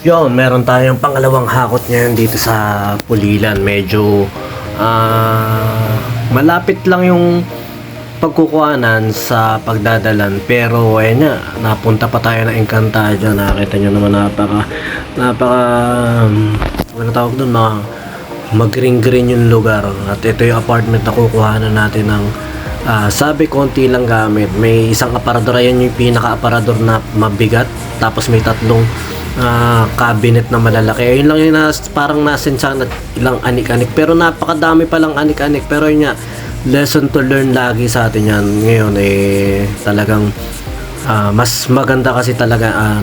Yun, meron tayong pangalawang hakot ngayon dito sa Pulilan. Medyo malapit lang yung pagkukuhanan sa pagdadalan. Pero ayun nga, napunta pa tayo ng Encantadia. Nakita nyo naman napaka ano tawag doon, mag-green-green yung lugar. At ito yung apartment na kukuhanan natin ng sabi konti lang gamit. May isang aparador, ayan yung pinaka-aparador na mabigat. Tapos may tatlong cabinet na malalaki. Ayun lang yung parang nasensahan at ilang anik-anik. Pero napakadami palang anik-anik. Pero yun nga, lesson to learn lagi sa atin yan. Ngayon talagang mas maganda kasi talaga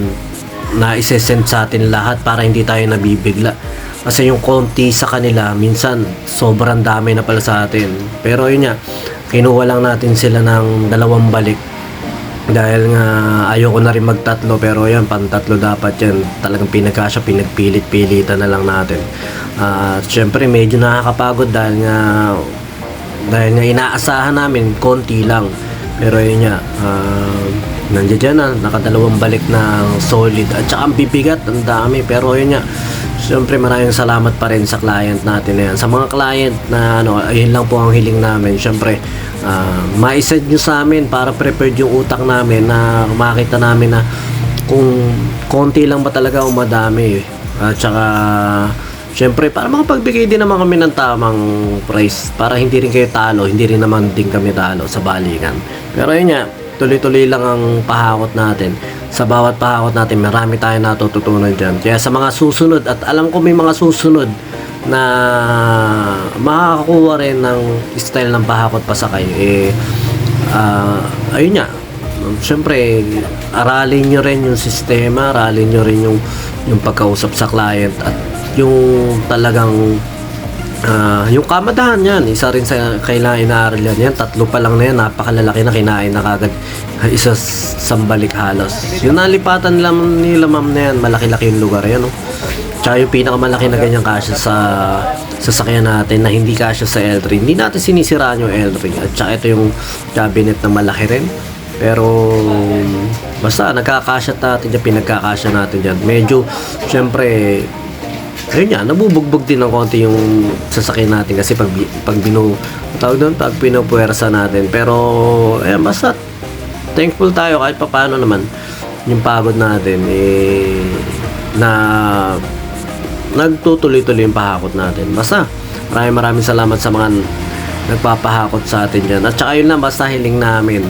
na isesend sa atin lahat para hindi tayo nabibigla. Kasi yung konti sa kanila, minsan sobrang dami na pala sa atin. Pero yun nga, kinuha lang natin sila ng dalawang balik. Dahil nga ayoko na rin magtatlo, pero yan, pantatlo dapat yan. Talagang pinagkasya, pinagpilit-pilitan na lang natin. Syempre medyo nakakapagod dahil nga inaasahan namin konti lang. Pero yun nga, nandiyan dyan na, nakadalawang balik na solid. At saka ang bibigat, ang dami. Pero yun nga, siyempre maraming salamat pa rin sa client natin na yan. Sa mga client na ayun lang po ang hiling namin. Siyempre, ma-send nyo sa amin para prepared yung utak namin na makita namin na kung konti lang ba talaga o madami. At saka, siyempre, para makapagbigay din naman kami ng tamang price para hindi rin kayo talo, hindi rin naman din kami talo sa balikan. Pero yun nga, tuloy-tuloy lang ang pahakot natin. Sa bawat pahakot natin, marami tayong natututunan dyan. Kaya sa mga susunod, at alam ko may mga susunod na makakakuha rin ng style ng pahakot pasakay, ayun nga, syempre, aralin nyo rin yung sistema, aralin nyo rin yung pagkausap sa client at yung talagang yung kamadahan yan, isa rin sa kailangan inaaral yan. Tatlo pa lang na yan, napakalalaki na, kinain na kagad isa sambalik halos. Yung nalipatan nila ma'am na yan, malaki-laki yung lugar yan, no? Tsaka yung pinakamalaki na ganyang kasya sa sasakyan natin na hindi kasya sa L3, hindi natin sinisiraan yung L3. At tsaka ito yung cabinet na malaki rin, pero basta nagkakasya natin dyan, pinagkakasya natin dyan. Medyo syempre ayun nga, nabubugbog din ng konti yung sasakyan natin kasi pag pinupuwersa natin. Pero ayun, basta thankful tayo kahit papaano naman yung pagod natin na nagtutuloy-tuloy yung pahakot natin. Basta maraming salamat sa mga nagpapahakot sa atin dyan. At saka yun lang, basta hiling namin,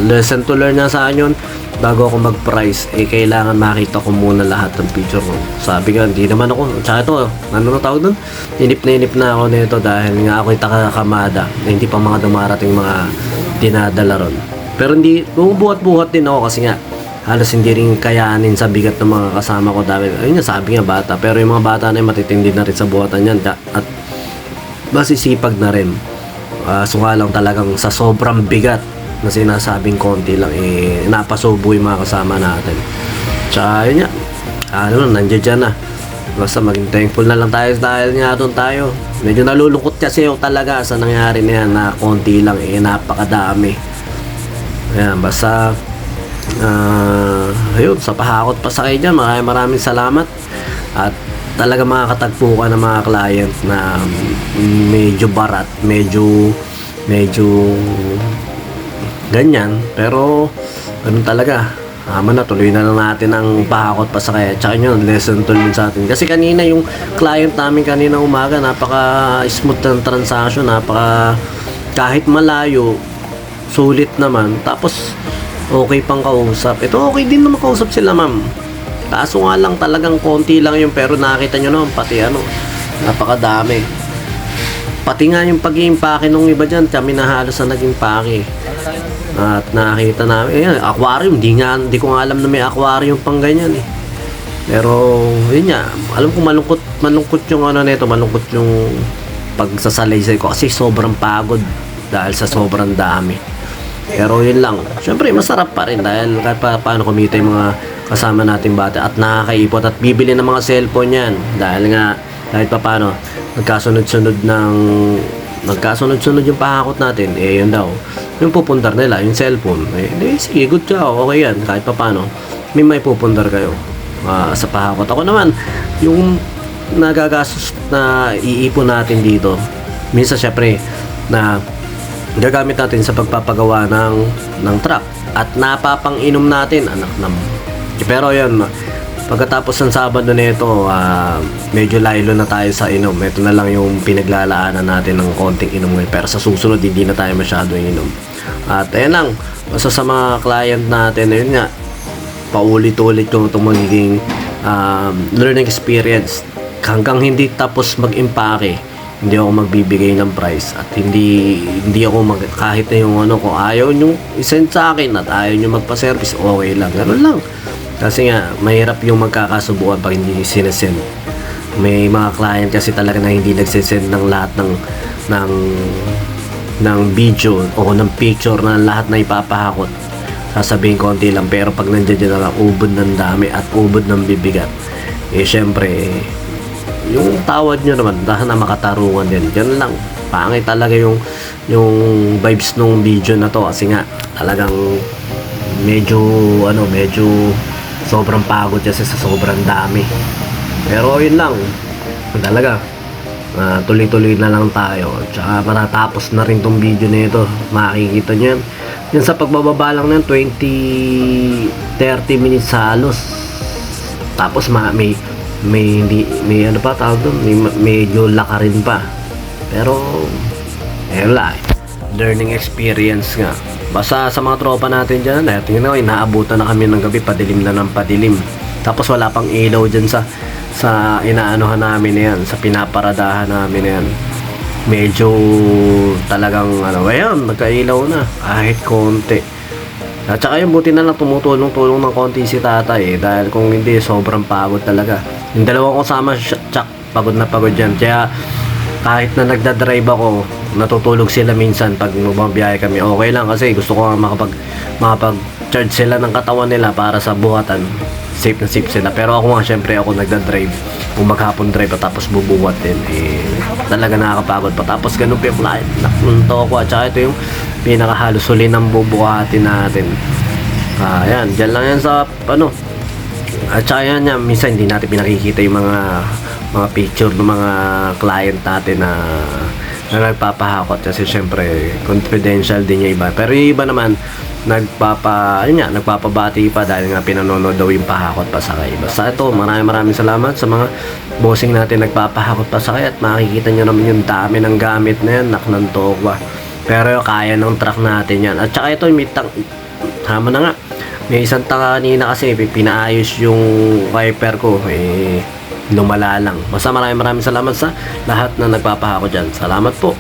lesson to learn na sa akin yun. Bago ako mag-price, kailangan makita ko muna lahat ng picture ko. Sabi ko, hindi naman ako. Tsaka ito, ano na tawag doon? Inip na ako nito dahil nga ako'y takakamada na hindi pa mga dumarating mga dinadala ron. Pero hindi, bumubuhat-buhat din ako kasi nga halos hindi rin kayanin sa bigat ng mga kasama ko dahil, ayun nga, sabi nga bata. Pero yung mga bata na yun, matitindi na rin sa buhatan yan at masisipag na rin. Sukha lang talagang sa sobrang bigat na sinasabing konti lang, napasubo yung mga kasama natin. Tsaka yun nga, nandiyan dyan na. Basta maging thankful na lang tayo dahil nga doon tayo. Medyo nalulungkot kasi ako talaga sa nangyari na yan na konti lang, napakadami. Ayan, basta ayun, sa pahakot pa sa kayo dyan, maraming salamat. At talaga makakatagpo ka ng mga client na medyo barat, medyo ganyan, pero ganun talaga. Tuloy na lang natin ang pahakot pa sa kaya. Tsaka yun, lesson to learn sa atin. Kasi kanina yung client namin kanina umaga, napaka smooth ng transaction, kahit malayo, sulit naman. Tapos okay pang kausap. Ito okay din naman kausap sila ma'am. Kaso nga lang talagang konti lang yung, pero nakita nyo naman pati napakadami. Pati nga yung pag-i-impake nung iba dyan, kami na halos na nag-impake. At nakita namin, aquarium, hindi ko nga alam na may aquarium pang ganyan Pero yun nga, alam ko malungkot yung malungkot yung pagsasalaysay ko kasi sobrang pagod dahil sa sobrang dami. Pero yun lang, syempre masarap pa rin dahil kahit paano kumita yung mga kasama nating bata at nakakaipot at bibili ng mga cellphone yan dahil nga kahit paano nagkasunod-sunod yung pahakot natin, yun daw yung pupundar nila, yung cellphone. Sige, good job, okay yan, kahit paano may pupundar kayo. sa pahakot. Ako naman, yung nagagastos na iipon natin dito, minsan syempre na gagamit natin sa pagpapagawa ng truck at napapang-inom natin, anak nam. Pero yun, pagkatapos ng Sabado nito, medyo laylo na tayo sa inom. Ito na lang yung pinaglalaanan natin ng konting inom ngayon. Pero sa susunod, hindi na tayo masyadong inom. At ayan lang, basta sa mga client natin, ayun nga, paulit-ulit yung itong magiging learning experience. Hanggang hindi tapos mag-impake, hindi ako magbibigay ng price at hindi ako kahit na yung kung ayaw nyo isend sa akin at ayaw nyo magpa-service, okay lang, ganoon lang. Kasi nga mahirap yung magkakasubuan pag hindi sinesend. May mga client kasi talaga na hindi nagsisend ng lahat ng video o ng picture na lahat na ipapahakot. Sasabihin konti lang, pero pag nandiyan na lang, ubod ng dami at ubod ng bibigat, syempre yung tawad nyo naman dahil na makatarungan din. Yan lang, pangit talaga yung vibes nung video na to kasi nga talagang medyo sobrang pagod kasi sa sobrang dami. Pero yun lang talaga, tuloy-tuloy na lang tayo. Tsaka matatapos na rin tong video na ito, makikita nyo yan sa pagbababa lang ng 20-30 minutes halos. Tapos may ano pa tawag doon, medyo laka rin pa. Pero wala, learning experience nga. Basta sa mga tropa natin dyan, tingnan nyo, inaabutan na kami ng gabi, padilim na ng padilim. Tapos wala pang ilaw dyan sa inaanohan namin na yan, sa pinaparadahan namin na yan. Medyo talagang ayan, nagkailaw na kahit konti. At saka yung buti na lang tumutulong ng konti si tatay dahil kung hindi, sobrang pagod talaga. Yung dalawang kasama, tsak, pagod na pagod yan. Kaya kahit na nagdadrive ako, natutulog sila minsan pag magbabiyahe kami. Okay lang kasi gusto ko nga makapag-charge sila ng katawan nila para sa buhatan. Safe na safe sila. Pero ako nga, syempre ako nagdadrive. Kung maghapon drive at tapos bubuhat din, talaga nakakapagod pa. Tapos ganun pa yung flight. Nakunto ko. At saka ito yung pinakahalos huli ng bubuhatin natin. Yan, dyan lang yan sa at saka yan, minsan hindi natin pinakikita yung mga picture ng mga client natin na nagpapahakot kasi syempre confidential din yung iba. Pero yung iba naman nagpapabati pa dahil nga pinanonood daw yung pahakot pa sakay. Basta ito, maraming salamat sa mga bossing natin nagpapahakot pa sakay at makikita nyo naman yung dami ng gamit na yan, naknanto ko. Pero kaya ng truck natin yan. At saka ito, tama na nga, may isang tanga kanina kasi pinaayos yung wiper ko, lumala lang. Basta maraming salamat sa lahat na nagpapahakot dyan. Salamat po.